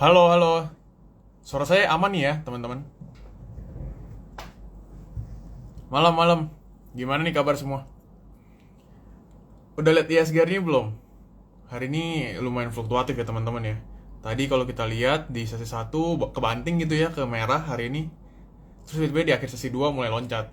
Halo, halo. Suara saya aman nih ya, teman-teman. Malam-malam. Gimana nih kabar semua? Udah lihat ISG hari ini belum? Hari ini lumayan fluktuatif ya, teman-teman ya. Tadi kalau kita lihat di sesi satu kebanting gitu ya ke merah hari ini. Terus tiba-tiba di akhir sesi 2 mulai loncat.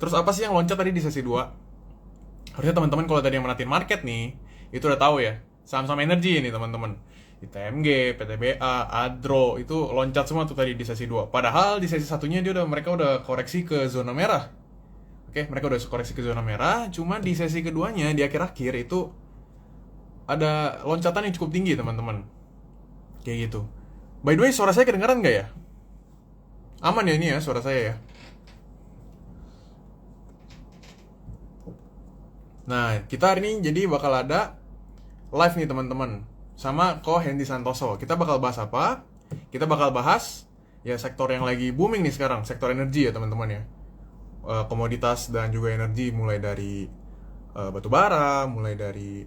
Terus apa sih yang loncat tadi di sesi 2? Harusnya teman-teman kalau tadi yang merhatiin market nih, itu udah tahu ya. Saham-saham energi ini, teman-teman. ITMG, PTBA, Adro itu loncat semua tuh tadi di sesi 2. Padahal di sesi satunya mereka udah koreksi ke zona merah. Oke, mereka udah koreksi ke zona merah, cuma di sesi keduanya di akhir-akhir itu ada loncatan yang cukup tinggi, teman-teman. Kayak gitu. By the way, suara saya kedengaran nggak ya? Aman ya ini ya suara saya ya. Nah, kita hari ini jadi bakal ada live nih teman-teman sama Ko Hendy Santoso. Kita bakal bahas apa? Kita bakal bahas ya sektor yang lagi booming nih sekarang, sektor energi ya teman-teman ya. Komoditas dan juga energi mulai dari batu bara, mulai dari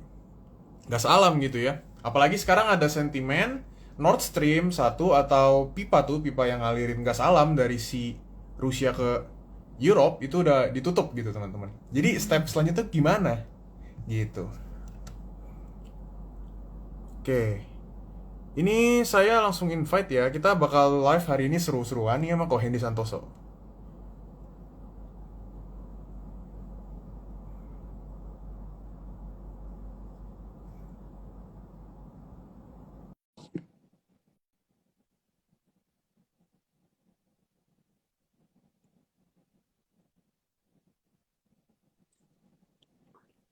gas alam gitu ya. Apalagi sekarang ada sentimen Nord Stream 1 atau pipa yang ngalirin gas alam dari si Rusia ke Europe itu udah ditutup gitu teman-teman. Jadi step selanjutnya gimana? Gitu. Oke. Ini saya langsung invite ya. Kita bakal live hari ini seru-seruan nih sama Ko Hendy Santoso.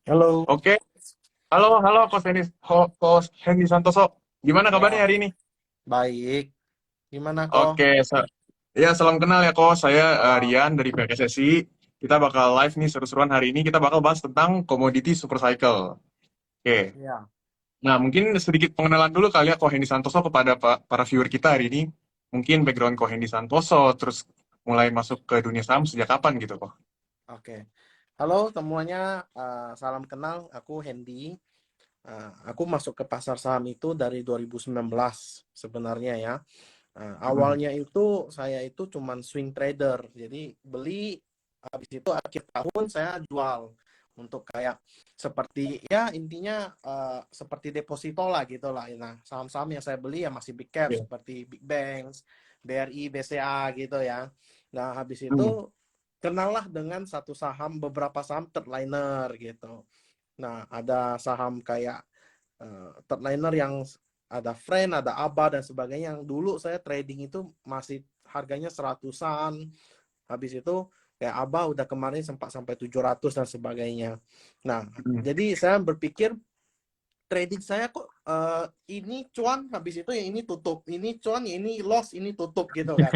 Halo, Oke. Halo, halo Ko Hendy Santoso. Gimana kabarnya ya, hari ini? baik. Gimana kok? Oke, ya salam kenal ya Ko. Saya Salam. Rian dari PKSSI. Kita bakal live nih seru-seruan hari ini. Kita bakal bahas tentang komoditi super cycle. Oke. Ya, Nah, mungkin sedikit pengenalan dulu kali ya Ko Hendy Santoso kepada para viewer kita hari ini. Mungkin background Ko Hendy Santoso, terus mulai masuk ke dunia saham sejak kapan gitu kok? oke. Halo semuanya, salam kenal. Aku Hendy. Aku masuk ke pasar saham itu dari 2019 sebenarnya ya. Awalnya itu saya itu cuman swing trader. Jadi beli, habis itu akhir tahun saya jual untuk kayak seperti ya intinya seperti deposito lah gitu lah. Nah, saham-saham yang saya beli ya masih big cap Iya. seperti Big Banks, BRI, BCA gitu ya. Nah, habis Hmm. itu kenallah dengan satu saham, beberapa saham third-liner gitu. Nah, ada saham kayak third-liner yang ada Friend, ada ABA dan sebagainya, yang dulu saya trading itu masih harganya seratusan. Habis itu kayak ABA udah kemarin sempat sampai 700 dan sebagainya. Nah, Hmm. jadi saya berpikir trading saya kok ini cuan, habis itu yang ini tutup, ini cuan, ini loss, ini tutup gitu kan.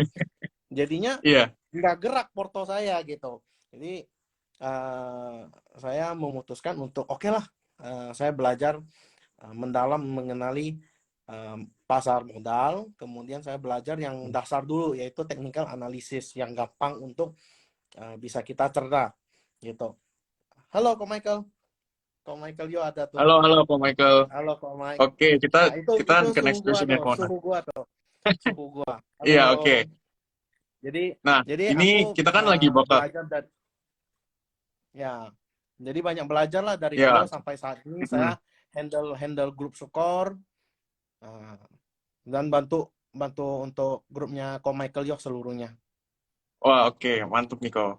Jadinya Iya. nggak gerak porto saya gitu. Jadi saya memutuskan untuk oke lah, saya belajar mendalam mengenali pasar modal. Kemudian saya belajar yang dasar dulu, yaitu technical analysis yang gampang untuk bisa kita cerna gitu. Halo Ko Michael. Ko Michael yo ada tuh. Halo, halo Pak Michael. Halo Ko Mike. Oke, kita Nah, kita itu ke suhu next gua question ya tuh, Kona. suhu gua tuh. Suhu gua. Halo. Iya, oke. Jadi Nah, jadi ini aku kita kan lagi bakal, belajar dari ya. Jadi banyak belajar lah dari beliau ya. sampai saat ini Mm-mm. saya handle handle grup skor, uh, dan bantu bantu untuk grupnya Ko Michael Yok seluruhnya. Wah, oke, mantap Niko.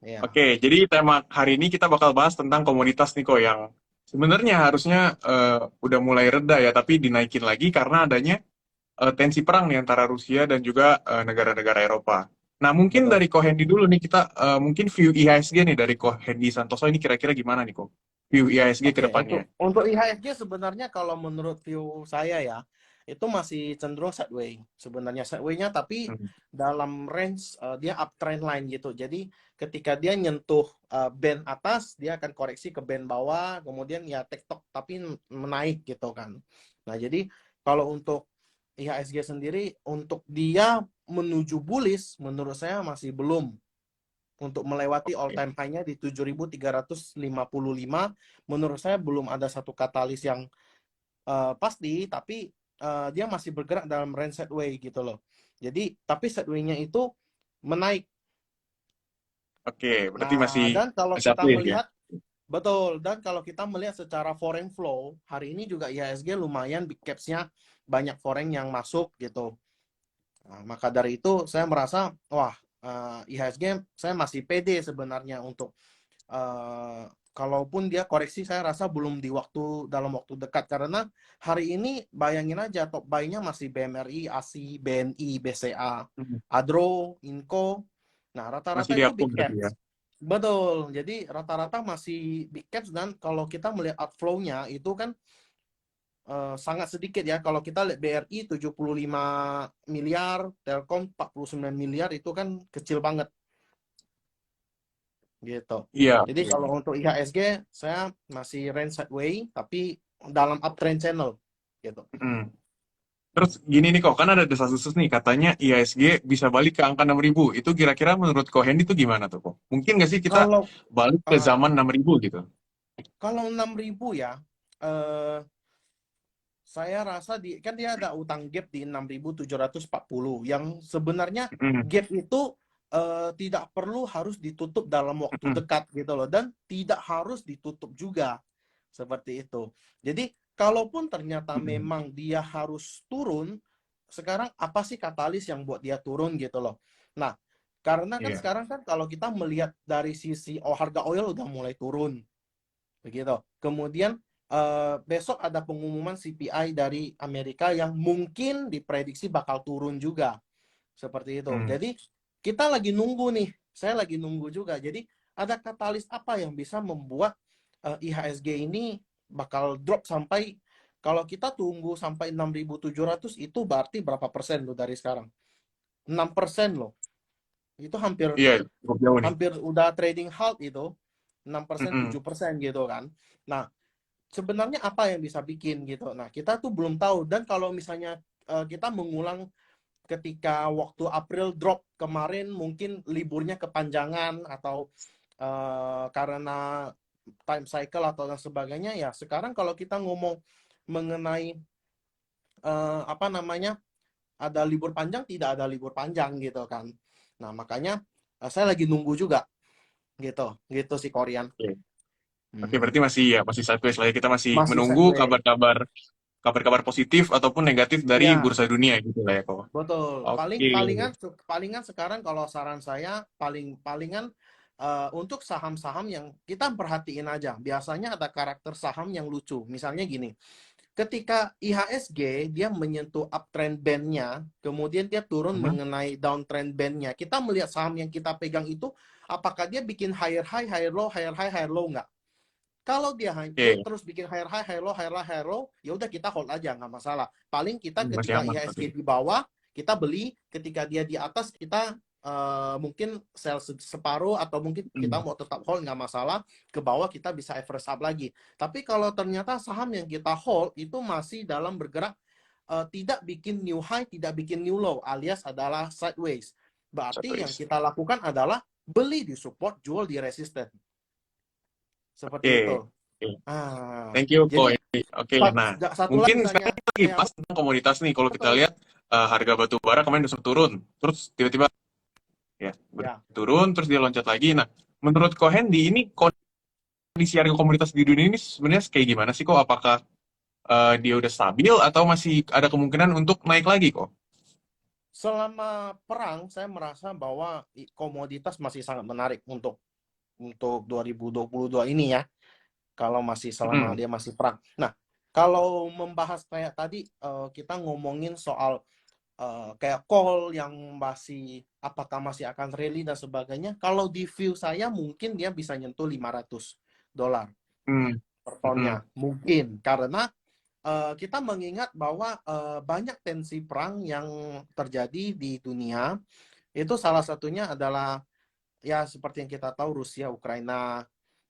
Ya, Oke, jadi tema hari ini kita bakal bahas tentang komoditas Niko yang sebenarnya harusnya udah mulai reda ya, tapi dinaikin lagi karena adanya tensi perang nih antara Rusia dan juga negara-negara Eropa. Nah, mungkin betul. dari Ko Hendy dulu nih kita mungkin view IHSG nih dari Ko Hendy Santoso ini kira-kira gimana nih Ko? View IHSG ke Oke, depannya. untuk IHSG sebenarnya kalau menurut view saya ya, itu masih cenderung sideways. Sebenarnya sideways-nya tapi Hmm. dalam range dia uptrend line gitu. Jadi ketika dia nyentuh band atas, dia akan koreksi ke band bawah, kemudian ya tektok tapi menaik gitu kan. Nah, jadi kalau untuk IHSG sendiri untuk dia menuju bullish menurut saya masih belum, untuk melewati all Oke. time high-nya di 7.355. Menurut saya belum ada satu katalis yang pasti, tapi dia masih bergerak dalam range sideway gitu loh. Jadi tapi sideway-nya itu menaik. Oke, berarti masih Nah, dan kalau masih kita update ya. melihat betul, dan kalau kita melihat secara foreign flow, hari ini juga IHSG lumayan big caps-nya banyak foreign yang masuk gitu. Nah, maka dari itu saya merasa, wah, IHSG saya masih pede sebenarnya untuk kalaupun dia koreksi saya rasa belum dalam waktu dekat karena hari ini bayangin aja top buy-nya masih BMRI, ASI, BNI, BCA, Hmm. Adro, Inco. Nah, Masih rata-rata itu diakum big berarti ya. caps. Betul. Jadi rata-rata masih big caps dan kalau kita melihat outflow-nya itu kan sangat sedikit ya. Kalau kita lihat BRI 75 miliar, Telkom 49 miliar itu kan kecil banget gitu. Iya. Jadi kalau untuk IHSG saya masih range sideway tapi dalam uptrend channel gitu. Hmm. Terus gini nih kok, kan ada desas-desus nih katanya IHSG bisa balik ke angka 6.000. Itu kira-kira menurut Ko Hendy itu gimana tuh kok? Mungkin nggak sih kita Kalau balik ke uh, zaman 6.000 gitu? kalau 6.000 ya eh saya rasa kan dia ada utang gap di 6.740 yang sebenarnya Hmm. gap itu tidak perlu harus ditutup dalam waktu Hmm. dekat gitu loh dan tidak harus ditutup juga seperti itu. Jadi kalaupun ternyata Hmm. memang dia harus turun, sekarang apa sih katalis yang buat dia turun gitu loh. Nah, karena kan Iya. sekarang kan kalau kita melihat dari sisi harga oil udah mulai turun begitu. Kemudian besok ada pengumuman CPI dari Amerika yang mungkin diprediksi bakal turun juga. Seperti itu. Hmm. Jadi kita lagi nunggu nih. Saya lagi nunggu juga. Jadi ada katalis apa yang bisa membuat IHSG ini bakal drop sampai kalau kita tunggu sampai 6.700 itu berarti berapa persen loh dari sekarang? 6% loh. Itu hampir Iya, cukup jauh nih. hampir udah trading halt itu. 6%, Hmm. 7% gitu kan. Nah, sebenarnya apa yang bisa bikin gitu. Nah, kita tuh belum tahu dan kalau misalnya kita mengulang ketika waktu April drop kemarin mungkin liburnya kepanjangan atau karena time cycle atau dan sebagainya ya sekarang kalau kita ngomong mengenai apa namanya ada libur panjang tidak ada libur panjang gitu kan. Nah, makanya saya lagi nunggu juga gitu. Gitu sih Korean. Oke. Oke, Mhm. berarti masih ya masih sideways lah ya. Kita masih Masih menunggu sideways. kabar-kabar positif ataupun negatif dari Ya, bursa dunia gitu lah ya kok. betul. Oke. Palingan sekarang kalau saran saya palingan untuk saham-saham yang kita perhatiin aja. Biasanya ada karakter saham yang lucu. Misalnya gini, ketika IHSG dia menyentuh uptrend band-nya, kemudian dia turun Hmm. mengenai downtrend band-nya. Kita melihat saham yang kita pegang itu apakah dia bikin higher high, higher low, higher high, higher low nggak? Kalau dia Oke. terus bikin higher high, higher low, higher high, higher low, ya udah kita hold aja nggak masalah. Paling kita Masih ketika aman. Oke. IHSG di bawah kita beli, ketika dia di atas kita mungkin sell separuh atau mungkin kita Hmm. mau tetap hold nggak masalah. Ke bawah kita bisa average up lagi. Tapi kalau ternyata saham yang kita hold itu masih dalam bergerak tidak bikin new high, tidak bikin new low, alias adalah sideways. Berarti yang Sideways. kita lakukan adalah beli di support, jual di resisten. Seperti Oke. itu. Oke. Ah, Thank you, jadi Ko. Oke, nah satu lagi mungkin misalnya sekarang lagi kayak pas tentang komoditas nih. Kalau kita betul, lihat harga batu bara kemarin udah sempat turun, terus tiba-tiba ya ya. turun, terus dia loncat lagi. Nah, menurut Ko Hendy ini kondisi harga komoditas di dunia ini sebenarnya kayak gimana sih kok? Apakah dia udah stabil atau masih ada kemungkinan untuk naik lagi kok? Selama perang saya merasa bahwa komoditas masih sangat menarik untuk 2022 ini ya. Kalau masih selama Mm-mm. dia masih perang. Nah, kalau membahas kayak tadi kita ngomongin soal kayak call yang masih apakah masih akan rally dan sebagainya. Kalau di view saya mungkin dia bisa nyentuh $500 Mm. per Mm-mm. tonnya. Mungkin karena kita mengingat bahwa banyak tensi perang yang terjadi di dunia. Itu salah satunya adalah ya seperti yang kita tahu Rusia, Ukraina,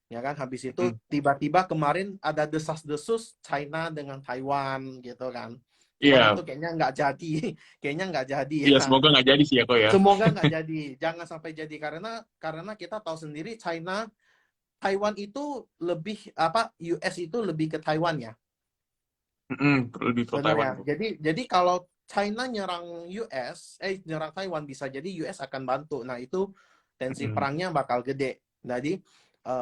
ya kan. Habis itu Mm. tiba-tiba kemarin ada desas-desus China dengan Taiwan gitu kan. Cuman Iya, itu kayaknya nggak jadi, kayaknya nggak jadi iya ya. semoga nggak jadi sih ya kok ya. Semoga nggak jadi, jangan sampai jadi karena kita tahu sendiri Taiwan itu lebih apa US itu lebih ke Taiwan ya. Lebih pro Benar Taiwan ya. tuh. Jadi kalau China nyerang US, nyerang Taiwan bisa jadi US akan bantu. Nah, itu tensi Mm-mm. perangnya bakal gede. Jadi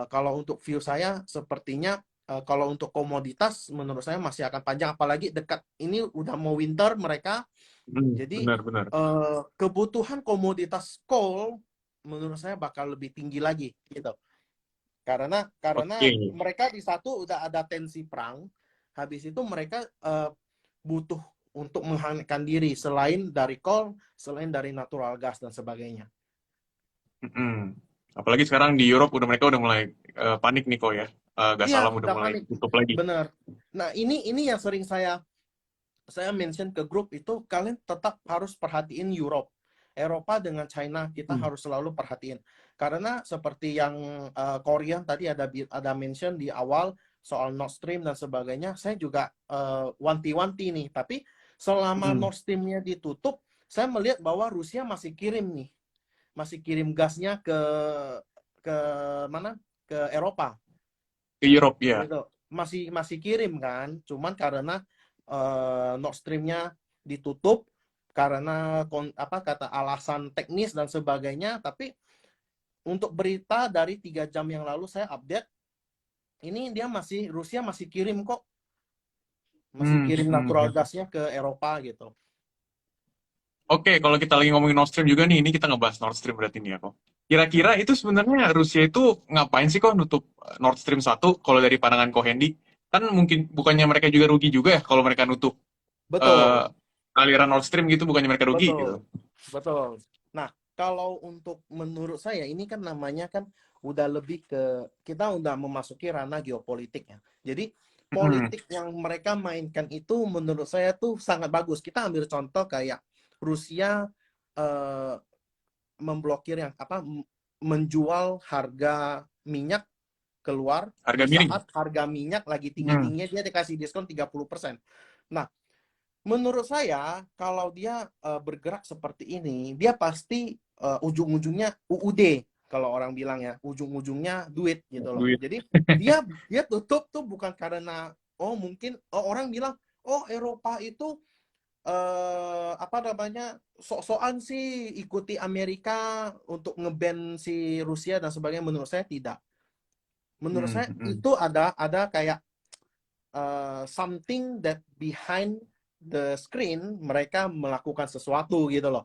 kalau untuk view saya sepertinya kalau untuk komoditas menurut saya masih akan panjang, apalagi dekat ini udah mau winter mereka. Jadi Benar-benar. kebutuhan komoditas coal menurut saya bakal lebih tinggi lagi gitu. Karena Oke. mereka di satu udah ada tensi perang, habis itu mereka butuh untuk menghangatkan diri selain dari coal, selain dari natural gas dan sebagainya. Mm-mm. Apalagi sekarang di Europe mereka udah mulai panik nih kok ya. Gas Iya, alam udah udah mulai panik. tutup lagi. Bener. Nah, ini yang sering saya mention ke grup itu kalian tetap harus perhatiin Europe. Eropa dengan China kita Hmm. harus selalu perhatiin. Karena seperti yang Korea tadi ada mention di awal soal Nord Stream dan sebagainya, saya juga wanti-wanti nih. Tapi selama Mm-mm. Nord Stream-nya ditutup, saya melihat bahwa Rusia masih kirim nih, masih kirim gasnya ke mana? Ke Eropa Ke Europe ya. gitu, masih masih kirim kan, cuman karena Nord Stream-nya ditutup karena apa kata alasan teknis dan sebagainya. Tapi untuk berita dari 3 jam yang lalu saya update, ini dia Rusia masih kirim kok, masih kirim natural Ya. gasnya ke Eropa gitu. Oke, kalau kita lagi ngomongin Nord Stream juga nih, ini kita ngebahas Nord Stream berarti nih ya kok. Kira-kira itu sebenarnya Rusia itu ngapain sih kok nutup Nord Stream 1 kalau dari pandangan Kohendi? Kan mungkin bukannya mereka juga rugi juga ya kalau mereka nutup Betul, eh, aliran Nord Stream gitu, bukannya mereka rugi betul, gitu. betul. Nah, kalau untuk menurut saya ini kan namanya kan udah lebih ke kita udah memasuki ranah geopolitik ya. Jadi Mm-mm. politik yang mereka mainkan itu menurut saya tuh sangat bagus. Kita ambil contoh kayak Rusia eh, memblokir yang apa menjual harga minyak keluar Harga di miring. saat harga minyak lagi Hmm. tinggi-tingginya dia dikasih diskon 30%. Nah, menurut saya, kalau dia bergerak seperti ini, dia pasti ujung-ujungnya UUD, kalau orang bilang ya, ujung-ujungnya duit gitu loh. Duit. Jadi dia dia tutup tuh bukan karena mungkin orang bilang Eropa itu apa namanya sok-sokan sih ikuti Amerika untuk ngeban si Rusia dan sebagainya. Menurut saya tidak. Menurut Hmm, saya hmm, itu ada kayak something that behind the screen mereka melakukan sesuatu gitu loh.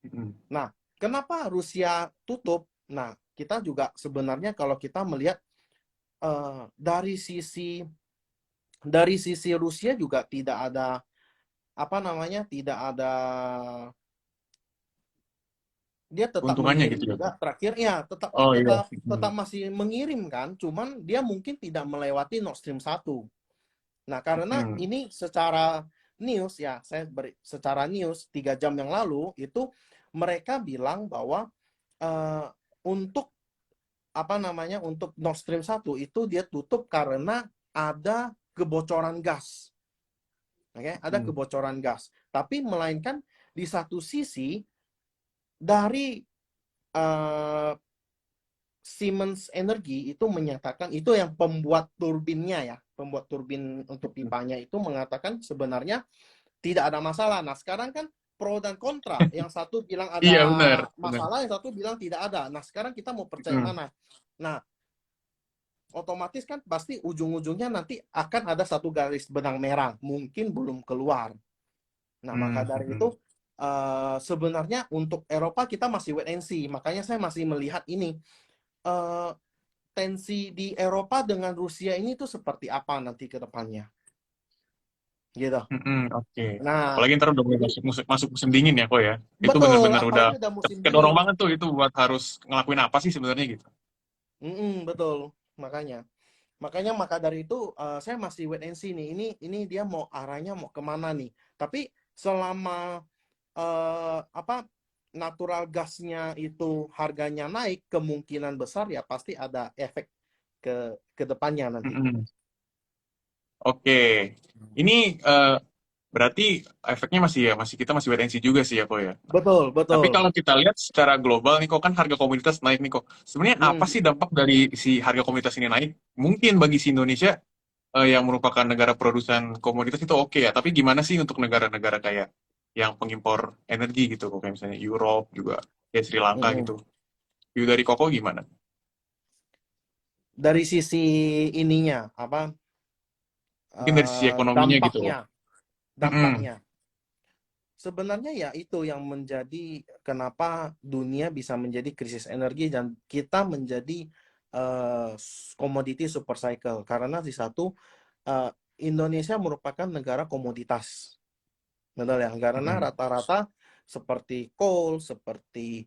hmm. Nah, kenapa Rusia tutup? Nah, kita juga sebenarnya kalau kita melihat eh, dari sisi dari sisi Rusia juga tidak ada apa namanya, tidak ada, dia tetap Keuntungannya mengirim gitu ya. juga terakhir ya, tetap Oh iya. tetap Hmm. tetap masih mengirim kan, cuman dia mungkin tidak melewati Nord Stream 1. Nah, karena Hmm. ini secara news ya, secara news 3 jam yang lalu itu mereka bilang bahwa eh, untuk apa namanya, untuk Nord Stream 1 itu dia tutup karena ada kebocoran gas. Oke, ada Hmm. kebocoran gas. Tapi melainkan di satu sisi dari eh, Siemens Energy itu menyatakan, itu yang pembuat turbinnya ya, pembuat turbin untuk pipanya itu mengatakan sebenarnya tidak ada masalah. Nah, sekarang kan pro dan kontra. Yang satu bilang ada Iya benar, benar. masalah, yang satu bilang tidak ada. Nah, sekarang kita mau percaya Hmm. mana? Nah, otomatis kan pasti ujung-ujungnya nanti akan ada satu garis benang merah. Mungkin belum keluar. Nah, maka Hmm. dari itu Hmm. sebenarnya untuk Eropa kita masih wait and see. Makanya saya masih melihat ini. eh, Tensi di Eropa dengan Rusia ini tuh seperti apa nanti ke depannya, gitu. Oke. Nah, Apalagi ntar udah mulai jadi masuk musim dingin ya kok ya. Itu betul, bener-bener udah apalagi udah musim kedorong dingin. banget tuh itu buat harus ngelakuin apa sih sebenarnya gitu. Betul, makanya. Maka dari itu saya masih wait and see nih. Ini dia mau arahnya mau kemana nih. Tapi selama apa natural gasnya itu harganya naik, kemungkinan besar ya pasti ada efek ke depannya nanti. Mm-mm. Oke. Ini berarti efeknya masih ya masih kita masih wait and see juga sih ya kok ya. Betul, Tapi betul. kalau kita lihat secara global nih kok kan harga komoditas naik nih kok. Sebenarnya apa Hmm. sih dampak dari si harga komoditas ini naik? Mungkin bagi si Indonesia yang merupakan negara produsen komoditas itu oke ya. Tapi gimana sih untuk negara-negara kayak yang pengimpor energi gitu, kayak misalnya Europe juga, ya Sri Lanka Mm-mm. gitu. View dari Koko gimana? Dari sisi ininya, apa, Mungkin dari sisi ekonominya gitu. dampaknya, Mm-mm. dampaknya. Sebenarnya ya itu yang menjadi kenapa dunia bisa menjadi krisis energi dan kita menjadi komoditi super cycle. Karena di satu, eh, Indonesia merupakan negara komoditas. Betul ya, karena Mm-mm. rata-rata seperti coal, seperti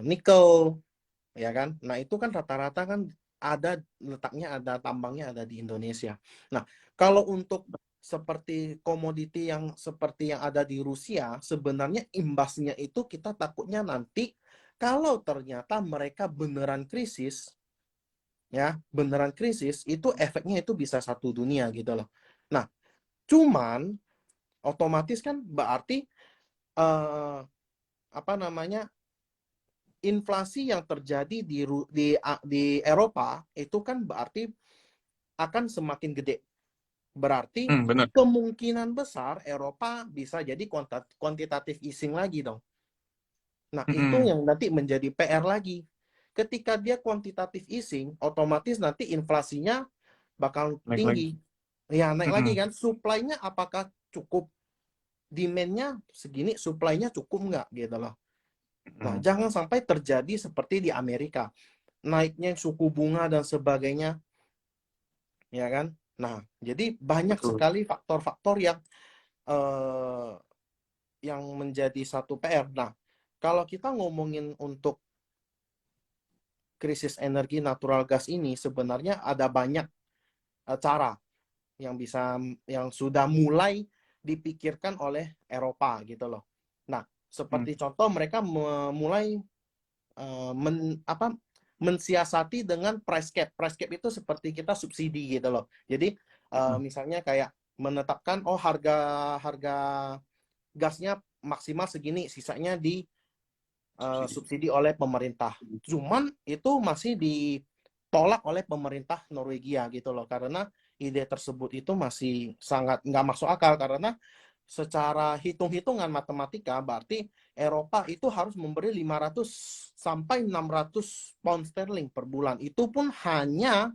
nikel, ya kan? Nah, itu kan rata-rata kan ada letaknya, ada tambangnya ada di Indonesia. Nah, kalau untuk seperti komoditi yang seperti yang ada di Rusia, sebenarnya imbasnya itu kita takutnya nanti kalau ternyata mereka beneran krisis, ya, beneran krisis, itu efeknya itu bisa satu dunia gitu loh. Nah, cuman otomatis kan berarti eh, apa namanya, inflasi yang terjadi di Eropa itu kan berarti akan semakin gede. Berarti Bener. kemungkinan besar Eropa bisa jadi kuantitatif easing lagi dong. Nah, itu Mm-mm. yang nanti menjadi PR lagi. Ketika dia kuantitatif easing, otomatis nanti inflasinya bakal Naik lagi. tinggi. Ya, naik lagi Mm-mm. kan. Supply-nya apakah cukup? Demand-nya segini, supply-nya cukup nggak gitu loh. Nah, Mm-mm. jangan sampai terjadi seperti di Amerika. Naiknya suku bunga dan sebagainya, ya kan? Nah, jadi banyak Betul. sekali faktor-faktor eh, yang menjadi satu PR. Nah, kalau kita ngomongin untuk krisis energi natural gas ini, sebenarnya ada banyak cara yang bisa yang sudah mulai dipikirkan oleh Eropa gitu loh. Nah, Mm. seperti contoh mereka mulai apa, mensiasati dengan price cap. Price cap itu seperti kita subsidi gitu loh. Jadi Mm-mm. misalnya kayak menetapkan, oh, harga harga gasnya maksimal segini, sisanya di Subsidi. subsidi oleh pemerintah. Cuman itu masih ditolak oleh pemerintah Norwegia gitu loh, karena ide tersebut itu masih sangat nggak masuk akal, karena secara hitung-hitungan matematika berarti Eropa itu harus memberi 500 sampai 600 pound sterling per bulan. Itu pun hanya,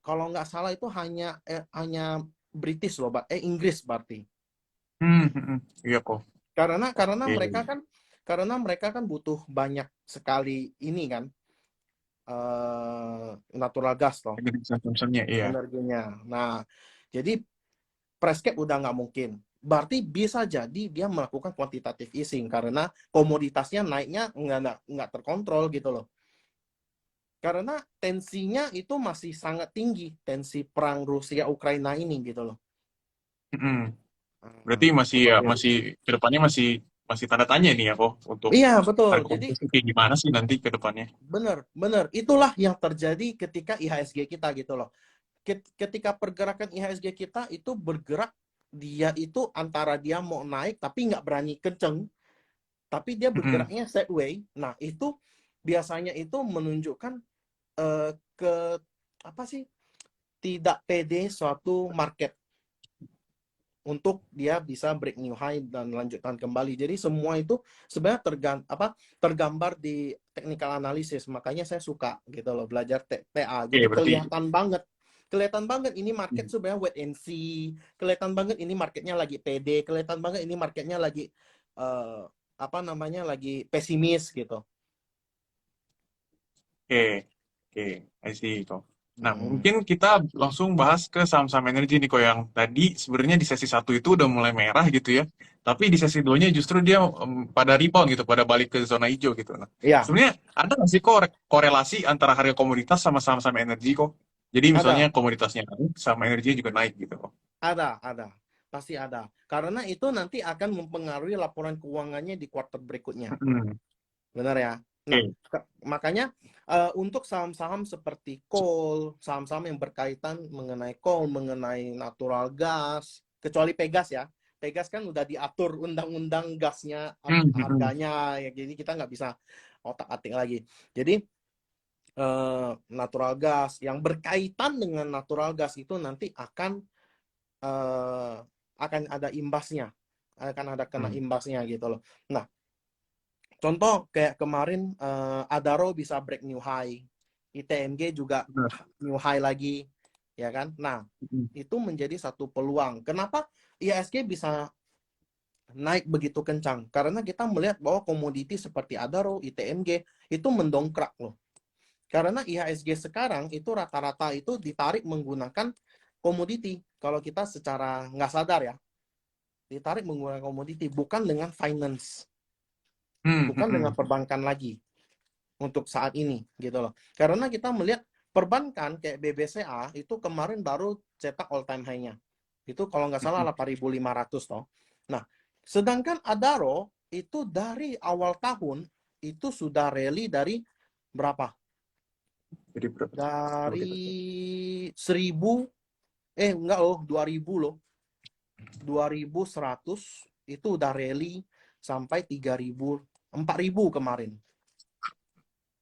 kalau nggak salah itu hanya British loh, Inggris berarti. Mm-mm. Iya kok. Karena Oke. mereka kan butuh banyak sekali ini kan, natural gas loh Energi consumption-nya, iya. energinya. Nah, jadi price cap udah nggak mungkin. Berarti bisa jadi dia melakukan quantitative easing karena komoditasnya naiknya nggak terkontrol gitu loh. Karena tensinya itu masih sangat tinggi, tensi perang Rusia Ukraina ini gitu loh. Mm-mm. Berarti masih ya Seperti itu. masih kedepannya masih masih tanda tanya nih ya kok untuk Iya, betul. harga Jadi komoditas itu kayak gimana sih nanti ke depannya? benar, benar. Itulah yang terjadi ketika IHSG kita gitu loh. Ketika pergerakan IHSG kita itu bergerak, dia itu antara dia mau naik tapi nggak berani kenceng, tapi dia Mm-mm. bergeraknya sideways. Nah, itu biasanya itu menunjukkan ke apa sih, tidak pede suatu market untuk dia bisa break new high dan lanjutkan kembali. Jadi semua itu sebenarnya tergambar di technical analysis. Makanya saya suka gitu loh belajar TA. Oke, Jadi berarti kelihatan banget ini market sebenarnya wait and see. Kelihatan banget ini marketnya lagi pede. Kelihatan banget ini marketnya lagi eh, apa namanya, lagi pesimis gitu. oke, oke, I see kok. Nah, Hmm. mungkin kita langsung bahas ke saham-saham energi nih kok, yang tadi sebenarnya di sesi satu itu udah mulai merah gitu ya. Tapi di sesi 2-nya justru dia pada rebound gitu, pada balik ke zona hijau gitu. Nah, Ya, sebenarnya ada nggak sih kok korelasi antara harga komoditas sama saham-saham energi kok? Jadi misalnya ada. komoditasnya naik, sama energinya juga naik gitu kok. Ada, pasti ada. Karena itu nanti akan mempengaruhi laporan keuangannya di kuartal berikutnya. Hmm, Benar ya? Nah, oke. makanya untuk saham-saham seperti coal, saham-saham yang berkaitan mengenai coal, mengenai natural gas, kecuali Pegas ya. Pegas kan udah diatur undang-undang gasnya Hmm, hmm, hmm. harganya, ya, jadi kita nggak bisa otak-atik lagi. Jadi natural gas yang berkaitan dengan natural gas itu nanti eh, akan ada imbasnya, akan ada kena Hmm. imbasnya gitu loh. Nah, contoh kayak kemarin Adaro bisa break new high, ITMG juga Benar. new high lagi, ya kan? Nah, Hmm. itu menjadi satu peluang. Kenapa IHSG bisa naik begitu kencang? Karena kita melihat bahwa komoditi seperti Adaro, ITMG itu mendongkrak loh. Karena IHSG sekarang itu rata-rata itu ditarik menggunakan komoditi. Kalau kita secara nggak sadar ya, ditarik menggunakan komoditi, bukan dengan finance, Hmm. bukan dengan Hmm. perbankan lagi untuk saat ini gitu loh. Karena kita melihat perbankan kayak BBCA itu kemarin baru cetak all time high-nya. Itu kalau nggak salah Hmm. 8.500 toh. Nah, sedangkan Adaro itu dari awal tahun itu sudah rally dari berapa? Jadi berapa tuh kalau kita cek? Dari 1000, enggak loh, 2000 loh. 2100 itu udah rally sampai 3000, 4000 kemarin,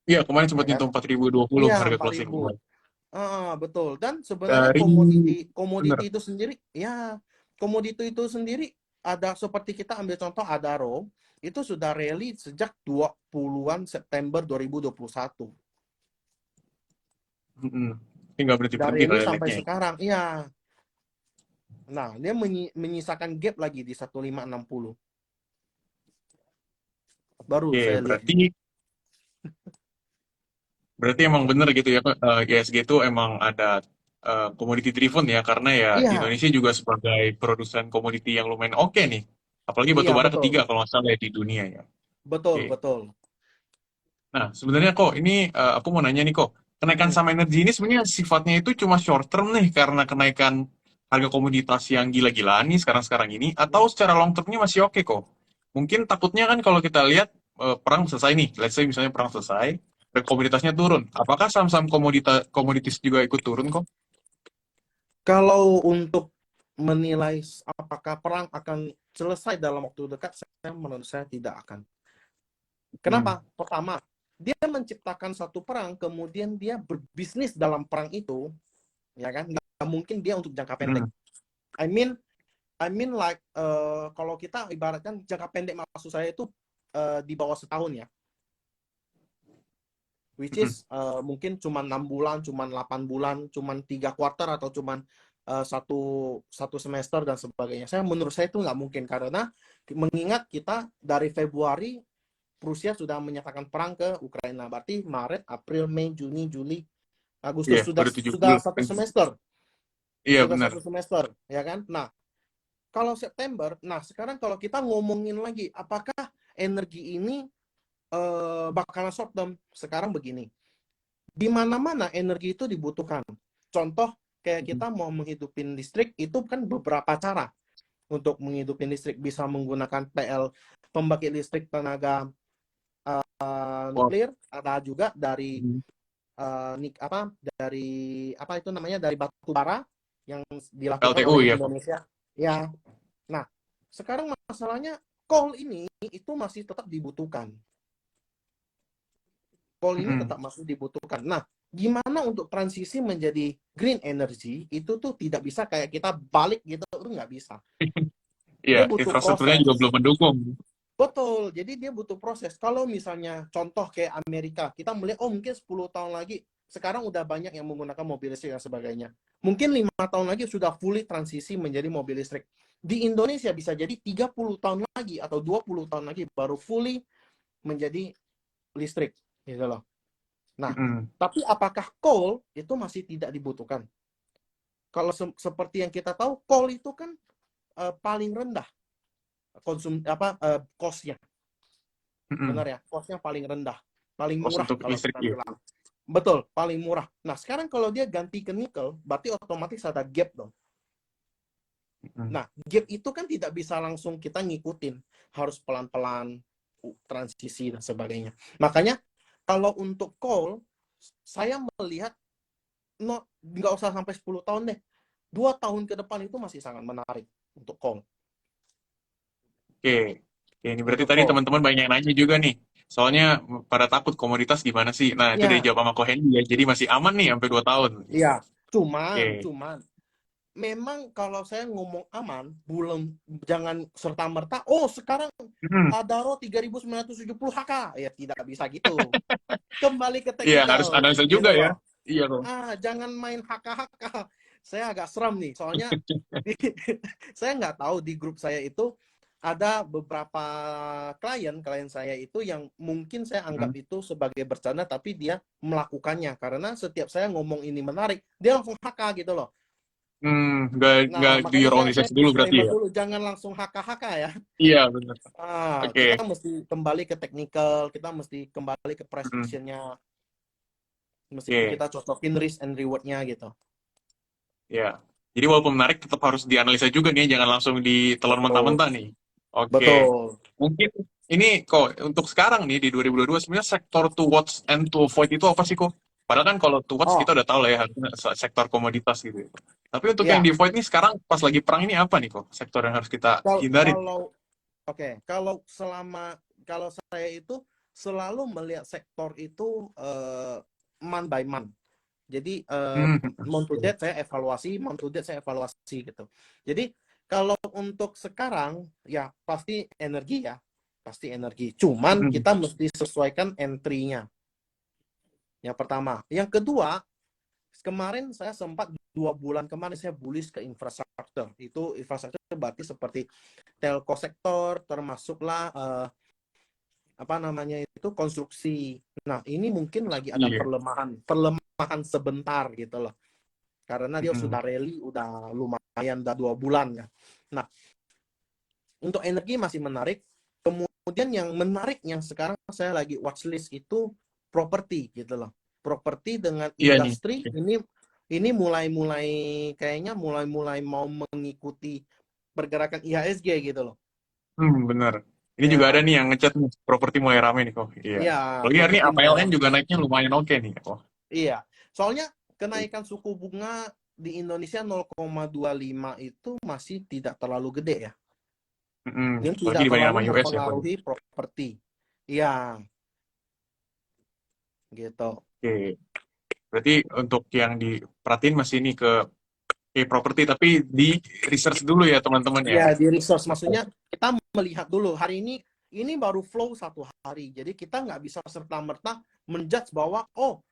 Iya, kemarin ya sempat kan? nyentuh 4.020 Iya, harga closing 4000. kemarin. Betul. Dan sebenarnya Dari komoditi benar. komoditi itu sendiri, ya, komoditi itu sendiri ada seperti kita ambil contoh Adaro, itu sudah rally sejak 20-an September 2021. Hmm. Ini nggak berhenti Dari berhenti rally sampai rally-nya ya. sekarang. Iya. Nah, dia menyisakan gap lagi di 1560. Baru Oke, saya lihat berarti itu. berarti emang bener gitu ya, ISG itu emang ada commodity driven ya, karena ya Iya, Indonesia juga sebagai produsen komoditi yang lumayan oke nih. Apalagi batu iya bara betul. ketiga kalau nggak salah ya di dunia ya. Betul, Oke. betul. Nah, sebenarnya kok ini aku mau nanya nih kok, kenaikan Mm-mm. saham energi ini sebenarnya sifatnya itu cuma short term nih karena kenaikan harga komoditas yang gila-gilaan nih sekarang-sekarang ini, atau secara long termnya masih oke kok? Mungkin takutnya kan kalau kita lihat perang selesai nih, let's say misalnya perang selesai, dan komoditasnya turun. Apakah saham-saham komoditas juga ikut turun kok? Kalau untuk menilai apakah perang akan selesai dalam waktu dekat, menurut saya tidak akan. Hmm. Kenapa? Pertama, dia menciptakan satu perang, kemudian dia berbisnis dalam perang itu, ya kan? Nggak mungkin dia untuk jangka pendek. Hmm. I mean, like kalau kita ibaratkan jangka pendek maksud saya itu di bawah setahun ya, which Hmm. is mungkin cuma 6 bulan, cuma 8 bulan, cuma 3 kuartal atau cuma satu satu semester dan sebagainya. Menurut saya itu nggak mungkin karena mengingat kita dari Februari Rusia sudah menyatakan perang ke Ukraina. Berarti Maret, April, Mei, Juni, Juli, Iya, Agustus sudah udah sudah satu 7 bulan. semester, Iya, benar. ya kan? Nah, kalau September, nah sekarang kalau kita ngomongin lagi, apakah energi ini bakalan short term? Sekarang begini, di mana-mana energi itu dibutuhkan. Contoh kayak Hmm. kita mau menghidupin listrik itu kan beberapa cara untuk menghidupin listrik, bisa menggunakan pembangkit listrik tenaga Wah. nuklir, ada juga dari Hmm. apa itu namanya, dari batu bara yang dilakukan LTU oleh ya kok. Indonesia. Ya. Nah, sekarang masalahnya coal ini itu masih tetap dibutuhkan. Coal ini Hmm. tetap masih dibutuhkan. Nah, gimana untuk transisi menjadi green energy itu tuh tidak bisa kayak kita balik gitu, itu nggak bisa. Iya, Dia butuh infrastrukturnya juga proses. belum mendukung. Betul, jadi dia butuh proses. Kalau misalnya contoh kayak Amerika, kita melihat oh mungkin 10 tahun lagi, sekarang udah banyak yang menggunakan mobil listrik dan sebagainya. Mungkin 5 tahun lagi sudah fully transisi menjadi mobil listrik. Di Indonesia bisa jadi 30 tahun lagi atau 20 tahun lagi baru fully menjadi listrik, gitu loh. Nah, Hmm. tapi apakah coal itu masih tidak dibutuhkan? Kalau seperti yang kita tahu, coal itu kan paling rendah cost-nya. Hmm. Benar ya, cost-nya paling rendah, paling Kos murah untuk kalau listrik kita ya. bilang. Betul, paling murah. Nah, sekarang kalau dia ganti ke nikel, berarti otomatis ada gap dong. Hmm. Nah, gap itu kan tidak bisa langsung kita ngikutin, harus pelan-pelan transisi dan sebagainya. Makanya kalau untuk coal, saya melihat nggak usah sampai 10 tahun deh. 2 tahun ke depan itu masih sangat menarik untuk coal. Oke. Oke, ini berarti Untuk tadi coal. teman-teman banyak yang nanya juga nih. Soalnya pada takut komoditas gimana sih. Nah, itu dari Ya, jawab sama Ko Hendy ya. Jadi masih aman nih sampai 2 tahun. iya. Oke. Cuman, memang kalau saya ngomong aman, belum jangan serta-merta, oh sekarang Hmm. Adaro 3970 HK. Ya tidak bisa gitu. Kembali ke Iya, harus teknikal analisa juga gitu ya. loh. Iya kok. Jangan main HK-HK. Saya agak seram nih, soalnya saya nggak tahu di grup saya itu ada beberapa klien saya itu yang mungkin saya anggap Hmm. itu sebagai bercanda, tapi dia melakukannya karena setiap saya ngomong ini menarik, dia langsung HK gitu loh. Nggak Nah, do makanya your own saya research dulu berarti disclaimer ya. dulu, jangan langsung HK-HK ya. Iya, benar. Oke. Kita mesti kembali ke technical, kita mesti kembali ke price Hmm. action-nya, mesti Oke. kita cocokin risk and reward-nya gitu. Ya. Jadi walaupun menarik tetap harus dianalisa juga nih, jangan langsung ditelan Betul. mentah-mentah nih. Oke. Betul. Mungkin ini kok untuk sekarang nih di 2022 sebenarnya sektor to watch and to avoid itu apa sih kok? Padahal kan kalau to watch Oh, kita udah tahu lah ya harusnya sektor komoditas gitu. Tapi untuk yang ya. di avoid nih sekarang pas lagi perang ini apa nih kok? Sektor yang harus kita hindari. Kalau oke, kalau saya itu selalu melihat sektor itu month by month. Jadi Hmm. month to date saya evaluasi, month to date saya evaluasi gitu. Jadi kalau untuk sekarang ya pasti energi ya, pasti energi. Cuman Hmm. kita mesti sesuaikan entry-nya. Yang pertama, yang kedua, kemarin saya sempat 2 bulan kemarin saya bullish ke infrastruktur. Itu infrastruktur berarti seperti telco sektor, termasuklah apa namanya itu konstruksi. Nah, ini mungkin lagi ada Iya. perlemahan sebentar gitu loh. Karena dia Hmm. sudah rally, udah lumayan, udah 2 bulan ya. Nah, untuk energi masih menarik. Kemudian yang menarik yang sekarang saya lagi watchlist itu properti gitu loh. Properti dengan Iya nih. industri ini mulai-mulai kayaknya mulai-mulai mau mengikuti pergerakan IHSG gitu loh. Benar. Ini juga ada Ya, nih yang ngechat nih, properti mulai rame nih kok. Iya. iya, Lagi hari ini properti mulai APLN ramai. juga naiknya lumayan oke nih kok. Iya. Soalnya kenaikan suku bunga di Indonesia 0,25 itu masih tidak terlalu gede ya. Ini Apalagi tidak dibanding terlalu sama US ya kok. mempengaruhi properti. Iya, gitu. Oke. Berarti untuk yang diperhatiin masih ini ke properti tapi di research dulu ya teman-teman ya. Ya, di resource. Maksudnya kita melihat dulu. Hari ini baru flow 1 hari. Jadi kita nggak bisa serta-merta menjudge bahwa, oh,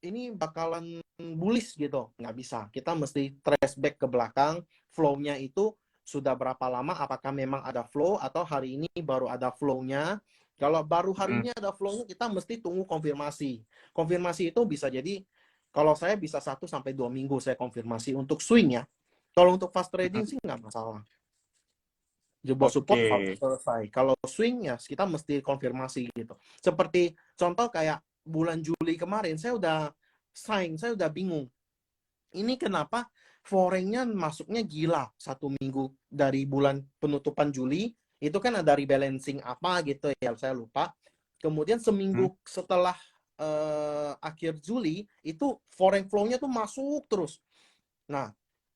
ini bakalan bullish gitu. Nggak bisa. Kita mesti trace back ke belakang. Flow-nya itu sudah berapa lama, apakah memang ada flow, atau hari ini baru ada flow-nya. Kalau baru hari Mm, ini ada flow-nya, kita mesti tunggu konfirmasi. Konfirmasi itu bisa jadi, kalau saya bisa 1 sampai 2 minggu saya konfirmasi untuk swing ya. Kalau untuk fast trading mm. sih nggak masalah. Jebol Oke. support selesai. Kalau swing ya kita mesti konfirmasi gitu. Seperti contoh kayak bulan Juli kemarin saya udah bingung. Ini kenapa foreign-nya masuknya gila 1 minggu dari bulan penutupan Juli itu kan ada rebalancing apa gitu ya saya lupa. Kemudian Mm, seminggu setelah akhir Juli itu foreign flow-nya tuh masuk terus. Nah,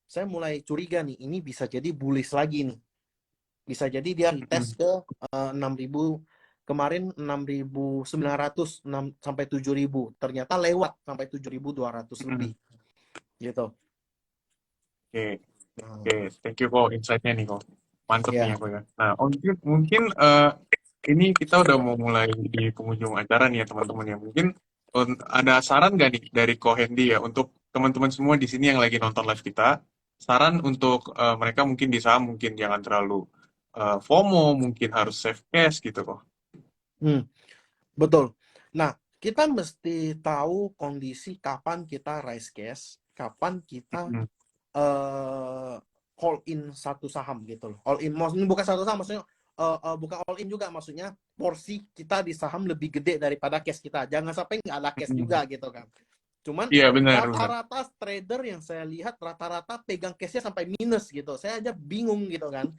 saya mulai curiga nih, ini bisa jadi bullish lagi nih. Bisa jadi dia retest mm, ke 6.000 kemarin 6.900 sampai 7.000. Ternyata lewat sampai 7.200 mm. lebih gitu. Oke. Nah, Oke. Thank you kok insight-nya nih kok. Mantep nih ya. aku ya. Nah, mungkin ini kita udah mau mulai di penghujung acara nih ya teman-teman ya. Mungkin ada saran nggak nih dari Ko Hendy ya untuk teman-teman semua di sini yang lagi nonton live kita, saran untuk mereka mungkin di saham mungkin jangan terlalu FOMO, mungkin harus save cash gitu kok. Hmm, betul. Nah, kita mesti tahu kondisi kapan kita raise cash, kapan kita Mm, all in satu saham gitu loh. All in maksudnya bukan satu saham, maksudnya bukan all in juga, maksudnya porsi kita di saham lebih gede daripada cash kita. Jangan sampai nggak ada cash mm. juga gitu kan. Cuman Iya benar benar. rata-rata trader yang saya lihat rata-rata pegang cashnya sampai minus gitu. Saya aja bingung gitu kan.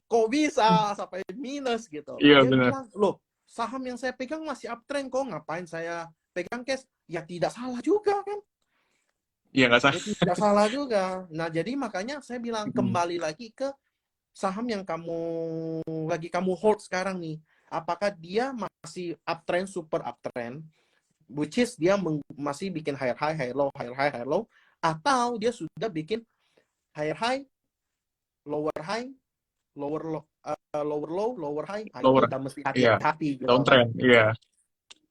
Kok bisa sampai minus gitu. Iya Dia benar. bilang, loh saham yang saya pegang masih uptrend kok, ngapain saya pegang cash? Ya tidak salah juga kan. Iya nggak sah. Ya tidak salah juga. Nah jadi makanya saya bilang Mm, kembali lagi ke saham yang lagi kamu hold sekarang nih. apakah dia masih uptrend, super uptrend, which is dia masih bikin higher high, higher low, higher high, higher low, atau dia sudah bikin higher high, lower high, lower low, lower low, lower high. Nah, itu Lower. udah mesti Iya. hati-hati gitu kan. Downtrend. Iya.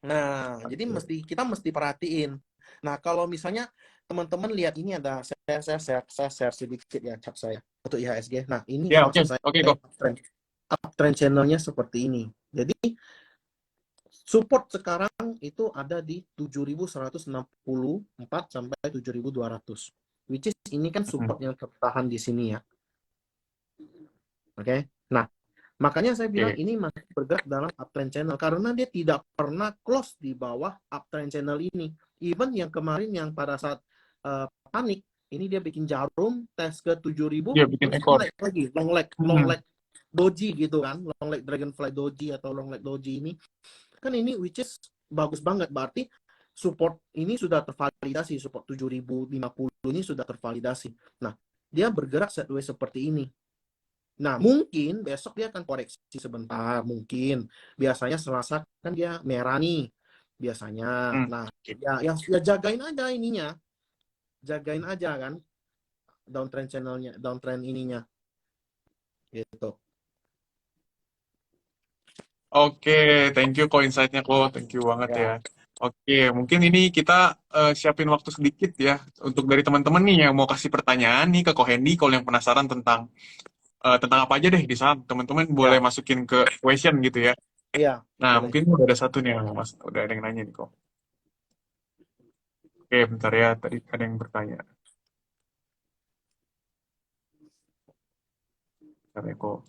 Nah, jadi kita mesti perhatiin. Nah, kalau misalnya teman-teman lihat ini ada saya share sedikit ya chat saya untuk IHSG. Nah, ini Ya, oke. maksud saya Oke kok. uptrend channelnya seperti ini. Jadi support sekarang itu ada di 7.164 sampai 7.200. Which is ini kan support yang tertahan di sini ya. Oke. Nah, makanya saya bilang ini masih bergerak dalam uptrend channel karena dia tidak pernah close di bawah uptrend channel ini. Even yang kemarin yang pada saat panik, ini dia bikin jarum tes ke 7.000, Dia bikin terus ekor. naik lagi, long leg doji gitu kan, long leg dragonfly doji atau long leg doji ini. Kan ini which is bagus banget, berarti support ini sudah tervalidasi, support 7.050 ini sudah tervalidasi. Nah, dia bergerak sideways seperti ini. Nah, mungkin besok dia akan koreksi sebentar, mungkin. Biasanya Selasa kan dia merah nih, biasanya. Nah, ya jagain aja ininya. Jagain aja kan downtrend channelnya, downtrend ininya. Gitu. Oke, thank you kok insight-nya kok. Thank you banget ya. Oke, mungkin ini kita siapin waktu sedikit ya untuk dari teman-teman nih yang mau kasih pertanyaan nih ke Ko Hendy kalau yang penasaran tentang apa aja deh di saham. Teman-teman boleh masukin ke question gitu ya. Iya. Nah, Boleh. mungkin udah ada satu nih yang Mas, udah ada yang nanya nih kok. Oke, bentar ya, tadi ada yang bertanya. Bentar ya kok.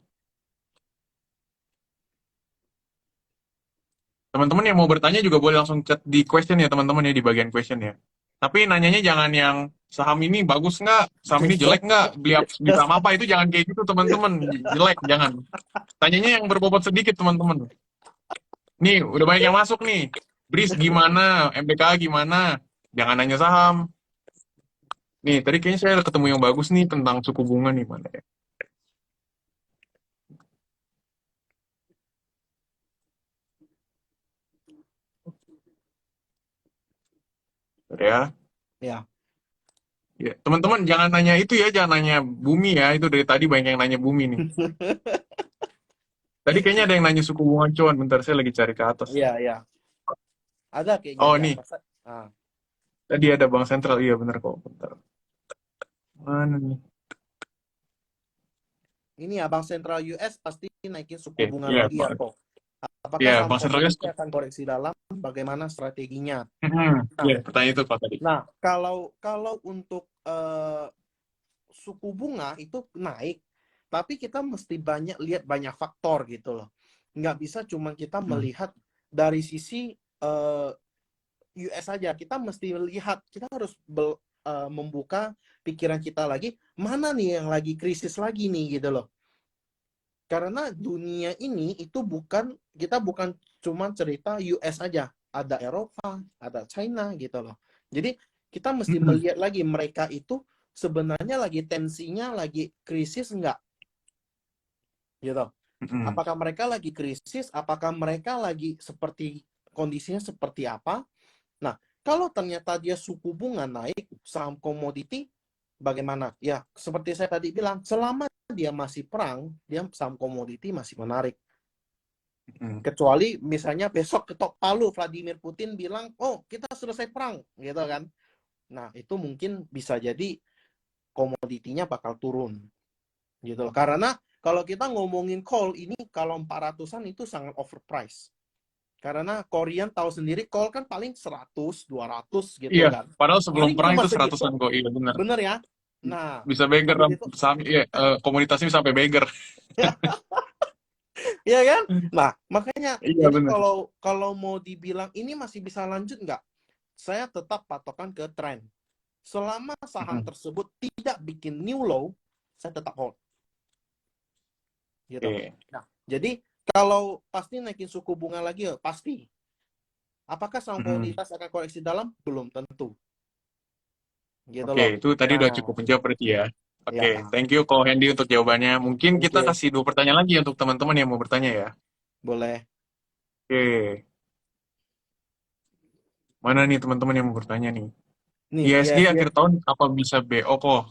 Teman-teman yang mau bertanya juga boleh langsung chat di question ya teman-teman ya, di bagian question ya. Tapi nanyanya jangan yang saham ini bagus nggak, saham ini jelek nggak, beli saham apa, itu jangan kayak gitu teman-teman. Jelek, jangan. Tanyanya yang berbobot sedikit teman-teman. Nih, udah banyak yang masuk nih. BRIS gimana, MBKA gimana, jangan nanya saham. Nih, tadi kayaknya saya ketemu yang bagus nih tentang suku bunga nih, mana ya. Ya. Ya. Ya, teman-teman jangan nanya itu ya, jangan nanya bumi ya. Itu dari tadi banyak yang nanya bumi nih. Tadi kayaknya ada yang nanya suku bunga acuan. Bentar, saya lagi cari ke atas. Iya, iya. Ada kayaknya Oh, di nih. atas. Ah. Tadi ada Bank Sentral. Iya, benar kok. Bentar. Mana nih? Ini ya, Bank Sentral US pasti naikin suku Oke, bunga iya, lagi ya kok. Apakah Iya, saham Bank Sentral US. komoditi akan koreksi dalam? Bagaimana strateginya? Iya, pertanyaan itu Pak tadi. Nah, kalau untuk suku bunga itu naik, tapi kita mesti lihat banyak faktor gitu loh. Nggak bisa cuma kita melihat dari sisi US saja. Kita mesti lihat, kita harus membuka pikiran kita lagi, mana nih yang lagi krisis lagi nih gitu loh. Karena dunia ini itu kita bukan cuma cerita US aja, ada Eropa, ada China gitu loh. Jadi kita mesti melihat lagi mereka itu sebenarnya lagi tensinya lagi krisis enggak? Gitu. Apakah mereka lagi krisis? Apakah mereka lagi kondisinya seperti apa? Nah, kalau ternyata dia suku bunga naik, saham komoditi bagaimana? Ya, seperti saya tadi bilang, selama dia masih perang, dia saham komoditi masih menarik. Kecuali misalnya besok ketok palu Vladimir Putin bilang, oh kita selesai perang, gitu kan. Nah, itu mungkin bisa jadi komoditinya bakal turun. Gitu loh. Karena kalau kita ngomongin coal ini, kalau 400-an itu sangat overpriced. Karena Korean tahu sendiri coal kan paling 100, 200 gitu Iya, kan. padahal sebelum Ini perang cuma itu segitu. seratusan kok, iya benar. Bener ya? Nah, Bisa beggar begitu. saham, iya, komoditasnya sampai beggar. Iya kan? Nah, makanya Iya jadi benar. kalau mau dibilang ini masih bisa lanjut nggak? Saya tetap patokan ke tren. Selama saham tersebut tidak bikin new low, saya tetap hold. Gitu. Nah, jadi kalau pasti naikin suku bunga lagi, pasti. Apakah saham komoditas akan koreksi dalam? Belum tentu. Gitu Oke, loh. itu tadi udah Nah, cukup menjawab berarti ya. Oke, ya, thank you Ko Hendy untuk jawabannya. Mungkin thank kita you. kasih 2 pertanyaan lagi untuk teman-teman yang mau bertanya ya. Boleh. Mana nih teman-teman yang mau bertanya nih? Nih, IHSG IHSG akhir tahun apa bisa BO kok?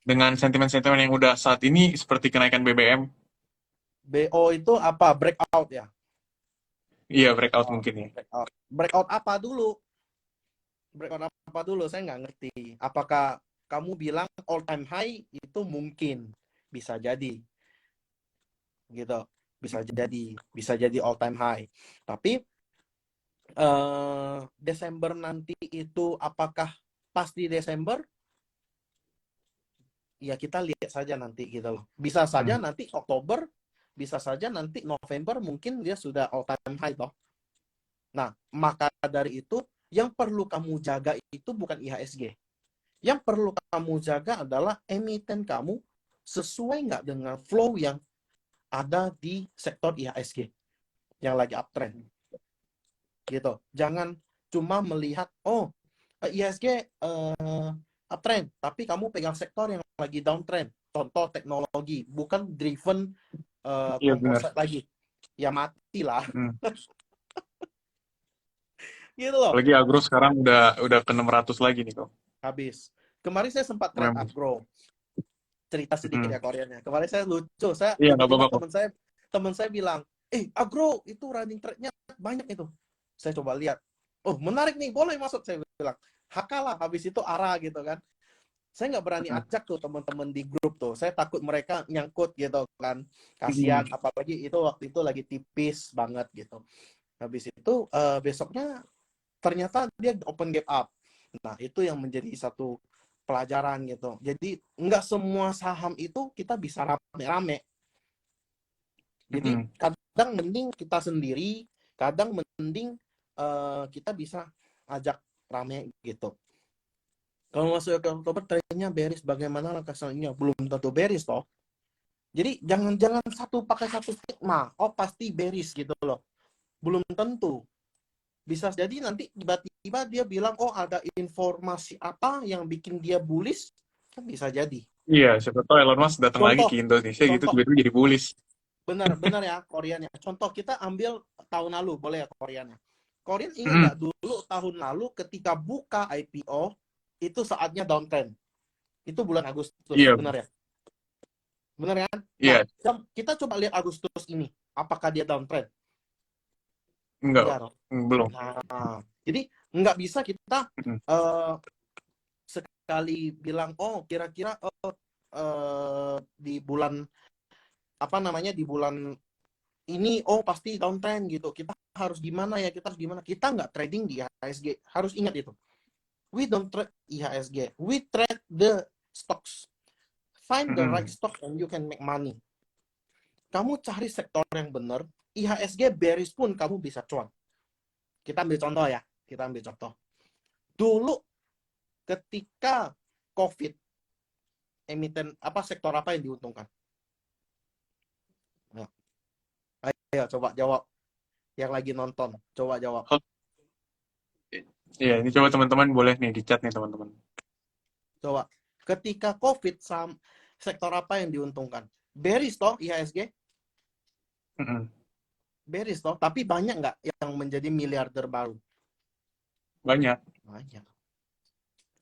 Dengan sentimen-sentimen yang udah saat ini seperti kenaikan BBM? BO itu apa? Breakout ya? Iya, breakout Breakout. mungkin ya. Breakout. Breakout apa dulu? Breakout apa dulu? Saya nggak ngerti. Apakah kamu bilang all time high itu mungkin bisa jadi gitu, bisa jadi all time high. Tapi Desember nanti itu apakah pas di Desember? Ya kita lihat saja nanti gitu loh. Bisa saja Hmm. nanti Oktober, bisa saja nanti November mungkin dia sudah all time high toh. Nah, maka dari itu yang perlu kamu jaga itu bukan IHSG. Yang perlu kamu jaga adalah emiten kamu sesuai nggak dengan flow yang ada di sektor IHSG yang lagi uptrend. Gitu. Jangan cuma melihat IHSG uptrend, tapi kamu pegang sektor yang lagi downtrend. Contoh teknologi, bukan driven Iya benar. composite lagi. Ya mati lah. Hmm. Gitu loh. Apalagi agro sekarang udah ke 600 lagi nih kok. Habis. Kemarin saya sempat trade Memang. agro. Cerita sedikit Hmm. ya Koreanya. Kemarin saya lucu. Saya Iya, nggak tiba-tiba apa-apa kok. teman saya bilang, agro itu running trade-nya banyak itu. Saya coba lihat. Oh, menarik nih, boleh masuk, saya bilang. Hakalah, habis itu arah gitu kan. Saya nggak berani Hmm. ajak tuh teman-teman di grup tuh. Saya takut mereka nyangkut gitu kan. Hmm. Kasihan, apalagi itu waktu itu lagi tipis banget gitu. Habis itu besoknya ternyata dia open gap up. Nah, itu yang menjadi satu pelajaran gitu. Jadi nggak semua saham itu kita bisa rame-rame. Jadi Hmm. kadang mending kita sendiri, kadang mending kita bisa ajak rame gitu. Kalau masuk ke Oktober trennya bearish, bagaimana langkah selanjutnya? Belum tentu bearish toh. Jadi jangan pakai satu stigma. Oh pasti bearish gitu loh. Belum tentu. Bisa jadi nanti tiba-tiba dia bilang ada informasi apa yang bikin dia bullish, kan bisa jadi. Iya, siapa tahu Elon Musk datang lagi Contoh, ke Indonesia gitu contoh tiba-tiba jadi bullish. benar ya Koreanya. Contoh kita ambil tahun lalu, boleh ya Koreanya. Korean ingat Hmm. nggak dulu tahun lalu ketika buka IPO itu saatnya downtrend. Itu bulan Agustus, Iya, benar ya? Benar kan? Nah, iya, kita coba lihat Agustus ini, apakah dia downtrend? enggak, Enggak dong. belum. Nah, jadi nggak bisa kita Hmm. uh, sekali bilang kira-kira di bulan apa namanya di bulan ini pasti downtrend gitu. Kita harus gimana ya? Kita nggak trading di IHSG. Harus ingat itu. We don't trade IHSG. We trade the stocks. Find the right Hmm. stock and you can make money. Kamu cari sektor yang benar. IHSG bearish pun kamu bisa cuan. Kita ambil contoh ya. Kita ambil contoh. Dulu ketika COVID, emiten sektor apa yang diuntungkan? Nah, ayo coba jawab. Yang lagi nonton, coba jawab. Oh, iya, ini coba teman-teman boleh nih di chat nih teman-teman. Coba. Ketika COVID, sektor apa yang diuntungkan? Bearish toh IHSG? Hmm. Bearish toh. Tapi banyak nggak yang menjadi miliarder baru? Banyak. Banyak.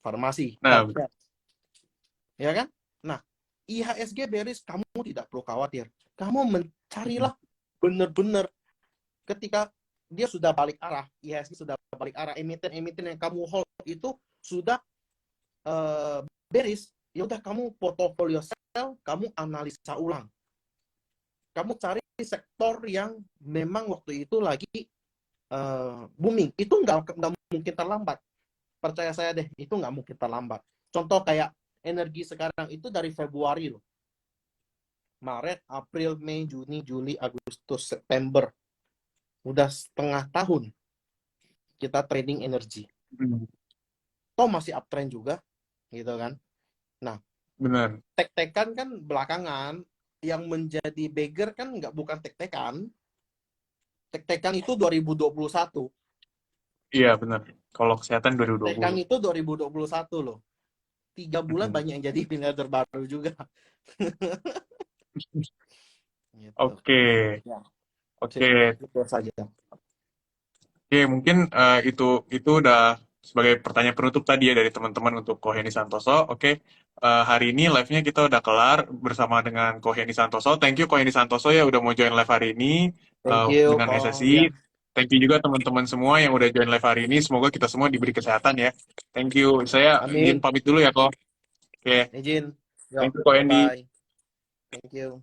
Farmasi, Nah, healthcare. Ya kan? Nah, IHSG bearish, kamu tidak perlu khawatir. Kamu mencarilah benar-benar ketika dia sudah balik arah, IHSG sudah balik arah, emiten-emiten yang kamu hold itu sudah bearish, ya udah kamu portofolio sell, kamu analisa ulang. Kamu cari sektor yang memang waktu itu lagi booming. Itu nggak mungkin terlambat. Percaya saya deh, itu nggak mungkin terlambat. Contoh kayak energi sekarang itu dari Februari loh. Maret, April, Mei, Juni, Juli, Agustus, September. Udah setengah tahun kita trading energi. hmm, Toh masih uptrend juga, gitu kan. Nah, benar. tek-tekan kan belakangan, yang menjadi beggar kan bukan tek-tekan. Tek-tekan itu 2021. Iya, benar. Kalau kesehatan Tek-tekan 2020. itu 2021 loh. 3 bulan Hmm. banyak yang jadi miliarder baru juga. Gitu. Oke, Ya, oke. itu saja. Oke, mungkin itu udah sebagai pertanyaan penutup tadi ya dari teman-teman untuk Koheni Santoso. Oke, hari ini live-nya kita udah kelar bersama dengan Koheni Santoso. Thank you Koheni Santoso ya udah mau join live hari ini Thank you, dengan Ko. SSI. Ya, Thank you juga teman-teman semua yang udah join live hari ini. Semoga kita semua diberi kesehatan ya. Thank you. Saya izin amin. pamit dulu ya, kok. Oke, Izin. thank Yuk, you Ko Hendy. bye-bye. Thank you.